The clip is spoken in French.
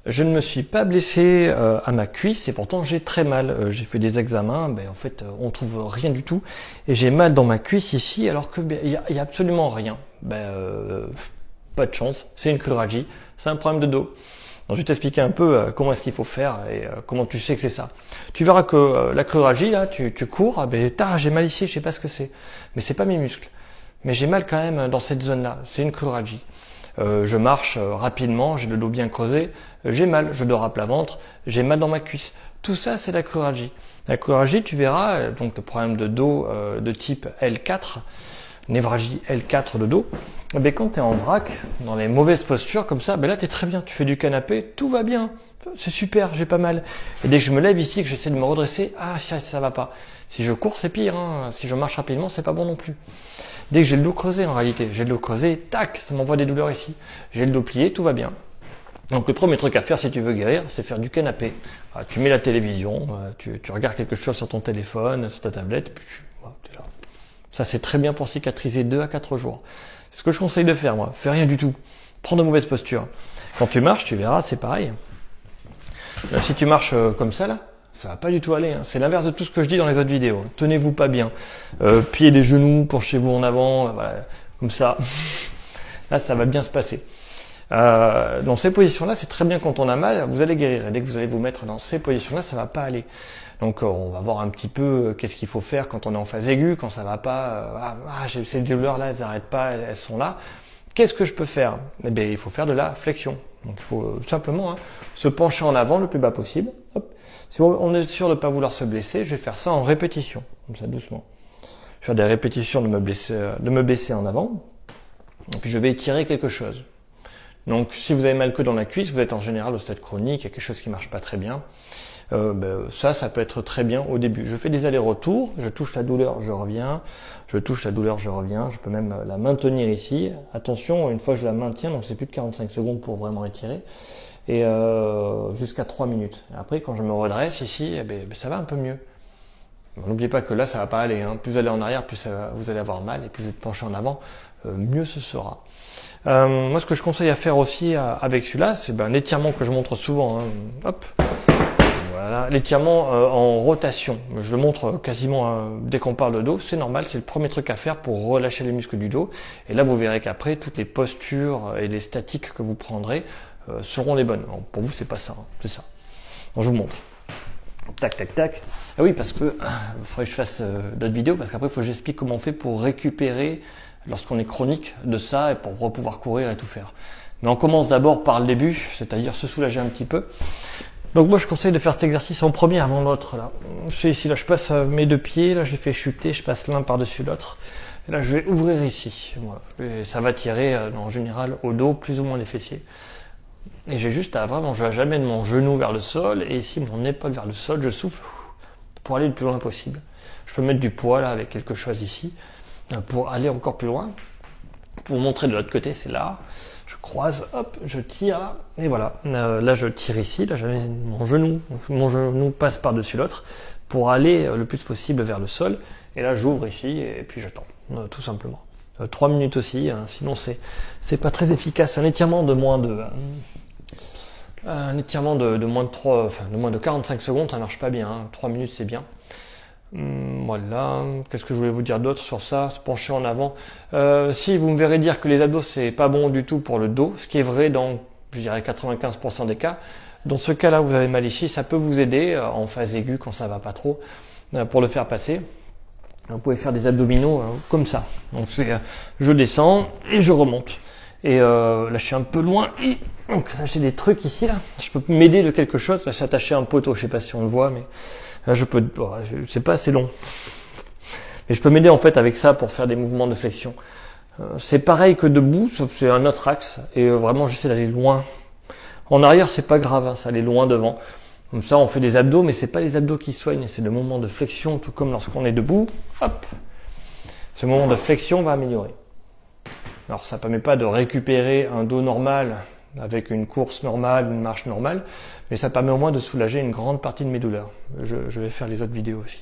Je ne me suis pas blessé à ma cuisse et pourtant j'ai très mal. J'ai fait des examens, en fait on trouve rien du tout et j'ai mal dans ma cuisse ici alors que il y a absolument rien. Pas de chance, c'est une cruralgie, c'est un problème de dos. Donc, je vais t'expliquer un peu comment est-ce qu'il faut faire et comment tu sais que c'est ça. Tu verras que la cruralgie là, tu cours, j'ai mal ici, je sais pas ce que c'est, mais c'est pas mes muscles. Mais j'ai mal quand même dans cette zone-là, c'est une cruralgie. Je marche rapidement, j'ai le dos bien creusé, j'ai mal, je dors à plat ventre, j'ai mal dans ma cuisse. Tout ça, c'est la cruralgie. La cruralgie, tu verras, donc le problème de dos de type L4, névralgie L4 de dos, quand tu es en vrac, dans les mauvaises postures comme ça, là tu es très bien, tu fais du canapé, tout va bien, c'est super, j'ai pas mal. Et dès que je me lève ici, que j'essaie de me redresser, ça va pas. Si je cours, c'est pire, hein. Si je marche rapidement, c'est pas bon non plus. Dès que j'ai le dos creusé en réalité, j'ai le dos creusé, tac, ça m'envoie des douleurs ici. J'ai le dos plié, tout va bien. Donc le premier truc à faire si tu veux guérir, c'est faire du canapé. Tu mets la télévision, tu regardes quelque chose sur ton téléphone, sur ta tablette, puis t'es là. Ça c'est très bien pour cicatriser 2 à 4 jours. C'est ce que je conseille de faire moi, fais rien du tout. Prends de mauvaises postures. Quand tu marches, tu verras, c'est pareil. Là, si tu marches comme ça là, ça va pas du tout aller, hein. C'est l'inverse de tout ce que je dis dans les autres vidéos. Tenez-vous pas bien. Pliez les genoux, penchez-vous en avant, voilà, comme ça. Là, ça va bien se passer. Dans ces positions-là, c'est très bien quand on a mal, vous allez guérir. Et dès que vous allez vous mettre dans ces positions-là, ça va pas aller. Donc, on va voir un petit peu qu'est-ce qu'il faut faire quand on est en phase aiguë, quand ça va pas. J'ai ces douleurs-là, elles n'arrêtent pas, elles sont là. Qu'est-ce que je peux faire? Il faut faire de la flexion. Donc, il faut simplement se pencher en avant le plus bas possible. Hop. Si on est sûr de ne pas vouloir se blesser, je vais faire ça en répétition, comme ça doucement. Je vais faire des répétitions de me baisser en avant. Et puis je vais étirer quelque chose. Donc si vous avez mal que dans la cuisse, vous êtes en général au stade chronique, il y a quelque chose qui marche pas très bien. Ça peut être très bien au début. Je fais des allers-retours, je touche la douleur, je reviens, je touche la douleur, je reviens. Je peux même la maintenir ici. Attention, une fois que je la maintiens, donc c'est plus de 45 secondes pour vraiment étirer. Et jusqu'à 3 minutes. Après, quand je me redresse ici, ça va un peu mieux. N'oubliez pas que là, ça va pas aller. Plus vous allez en arrière, plus vous allez avoir mal. Et plus vous êtes penché en avant, mieux ce sera. Moi, ce que je conseille à faire aussi avec celui-là, c'est un étirement que je montre souvent. Hop. Voilà, l'étirement en rotation. Je le montre quasiment dès qu'on parle de dos. C'est normal, c'est le premier truc à faire pour relâcher les muscles du dos. Et là, vous verrez qu'après, toutes les postures et les statiques que vous prendrez seront les bonnes. Alors, pour vous, c'est pas ça, c'est ça. Donc, je vous montre. Tac, tac, tac. Ah oui, parce que il faudrait que je fasse d'autres vidéos, parce qu'après, il faut que j'explique comment on fait pour récupérer lorsqu'on est chronique de ça et pour pouvoir courir et tout faire. Mais on commence d'abord par le début, c'est-à-dire se soulager un petit peu. Donc moi, je conseille de faire cet exercice en premier avant l'autre. Là, je fais ici, là, je passe mes deux pieds, là, je les fais chuter, je passe l'un par-dessus l'autre. Et là, je vais ouvrir ici. Voilà. Et ça va tirer en général au dos, plus ou moins les fessiers. Et j'ai juste j'amène mon genou vers le sol et ici mon épaule vers le sol, je souffle pour aller le plus loin possible. Je peux mettre du poids là avec quelque chose ici pour aller encore plus loin. Pour vous montrer de l'autre côté, c'est là. Je croise, hop, je tire là, et voilà. Là je tire ici, là j'amène mon genou passe par-dessus l'autre pour aller le plus possible vers le sol. Et là j'ouvre ici et puis j'attends, tout simplement. 3 minutes aussi, sinon c'est pas très efficace. Un étirement de moins de de moins de 45 secondes, ça marche pas bien. 3 minutes, c'est bien. Voilà. Qu'est-ce que je voulais vous dire d'autre sur ça? Se pencher en avant. Si vous me verrez dire que les abdos, c'est pas bon du tout pour le dos, ce qui est vrai dans, je dirais, 95% des cas. Dans ce cas-là, vous avez mal ici, ça peut vous aider en phase aiguë quand ça va pas trop, pour le faire passer. Vous pouvez faire des abdominaux comme ça. Donc je descends et je remonte. Et là je suis un peu loin. Et donc là j'ai des trucs ici là. Je peux m'aider de quelque chose. Là c'est attaché à un poteau. Je sais pas si on le voit, mais là je peux. C'est pas assez long. Mais je peux m'aider en fait avec ça pour faire des mouvements de flexion. C'est pareil que debout, sauf que c'est un autre axe. Et vraiment j'essaie d'aller loin. En arrière c'est pas grave, ça aller loin devant. Comme ça, on fait des abdos, mais c'est pas les abdos qui soignent, c'est le moment de flexion, tout comme lorsqu'on est debout. Hop, ce moment de flexion va améliorer. Alors, ça permet pas de récupérer un dos normal avec une course normale, une marche normale, mais ça permet au moins de soulager une grande partie de mes douleurs. Je vais faire les autres vidéos aussi.